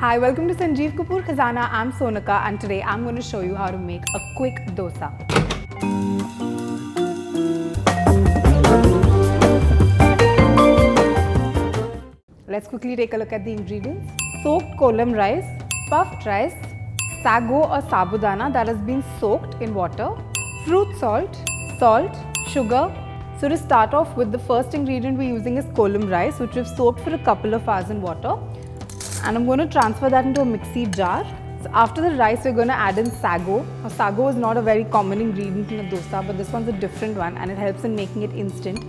Hi, welcome to Sanjeev Kapoor Khazana. I'm Sonaka and today I'm going to show you how to make a quick dosa. Let's quickly take a look at the ingredients. Soaked kolam rice, puffed rice, sago or sabudana that has been soaked in water, fruit salt, sugar. So to start off with, the first ingredient we're using is kolam rice, which we've soaked for a couple of hours in water. And I'm going to transfer that into a mixie jar. So after the rice, we're going to add in sago. Now, sago is not a very common ingredient in a dosa, but this one's a different one and it helps in making it instant.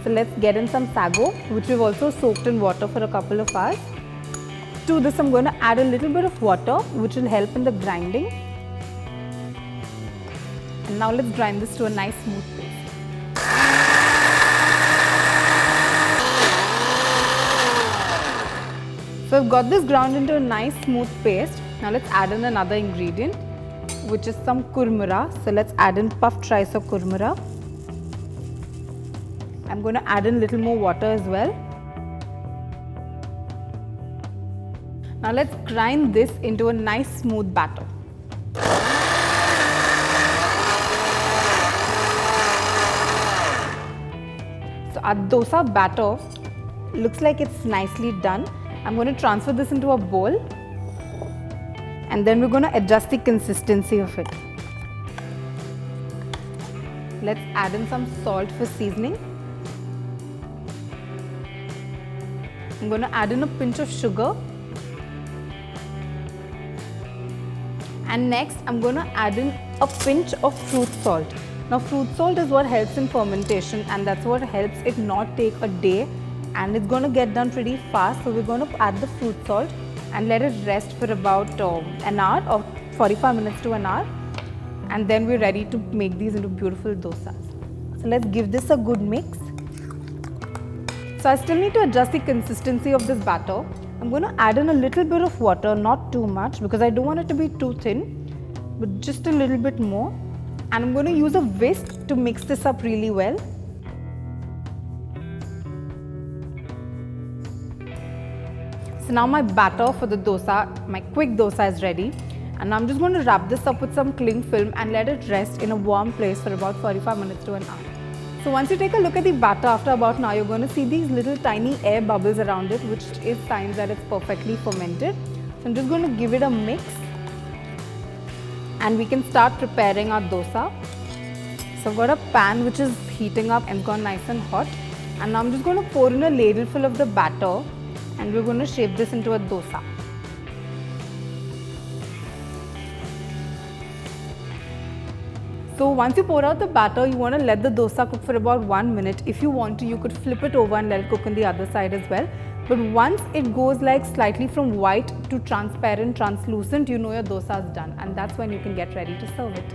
So let's get in some sago, which we've also soaked in water for a couple of hours. To this, I'm going to add a little bit of water, which will help in the grinding. And now let's grind this to a nice smooth paste. So I've got this ground into a nice smooth paste. Now let's add in another ingredient, which is some kurmura. So let's add in puffed rice or kurmura. I'm going to add in a little more water as well. Now let's grind this into a nice smooth batter. So our dosa batter looks like it's nicely done. I'm going to transfer this into a bowl and then we're going to adjust the consistency of it. Let's add in some salt for seasoning. I'm going to add in a pinch of sugar. And next I'm going to add in a pinch of fruit salt. Now fruit salt is what helps in fermentation and that's what helps it not take a day. And it's going to get done pretty fast, so we're going to add the fruit salt and let it rest for about an hour or 45 minutes to an hour, and then we're ready to make these into beautiful dosas. So let's give this a good mix. So I still need to adjust the consistency of this batter. I'm going to add in a little bit of water, not too much because I don't want it to be too thin, but just a little bit more, and I'm going to use a whisk to mix this up really well. So now my batter for the dosa, my quick dosa is ready, and I'm just going to wrap this up with some cling film and let it rest in a warm place for about 45 minutes to an hour. So once you take a look at the batter after about an hour, you're going to see these little tiny air bubbles around it, which is signs that it's perfectly fermented. So I'm just going to give it a mix and we can start preparing our dosa. So I've got a pan which is heating up and gone nice and hot, and now I'm just going to pour in a ladleful of the batter and we're going to shape this into a dosa. So once you pour out the batter, you want to let the dosa cook for about 1 minute. If you want to, you could flip it over and let it cook on the other side as well. But once it goes like slightly from white to transparent, translucent, you know your dosa is done, and that's when you can get ready to serve it.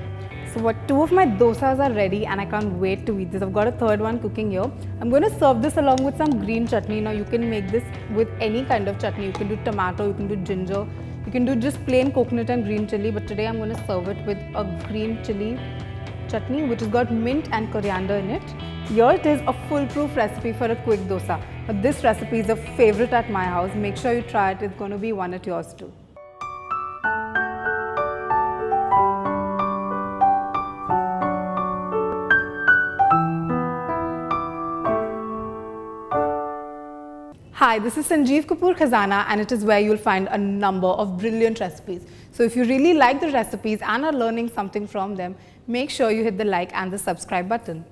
So two of my dosas are ready and I can't wait to eat this. I've got a third one cooking here. I'm going to serve this along with some green chutney. Now you can make this with any kind of chutney. You can do tomato, you can do ginger, you can do just plain coconut and green chili. But today I'm going to serve it with a green chili chutney which has got mint and coriander in it. Here it is, a foolproof recipe for a quick dosa. But this recipe is a favorite at my house. Make sure you try it. It's going to be one at yours too. Hi, this is Sanjeev Kapoor Khazana and it is where you'll find a number of brilliant recipes. So if you really like the recipes and are learning something from them, make sure you hit the like and the subscribe button.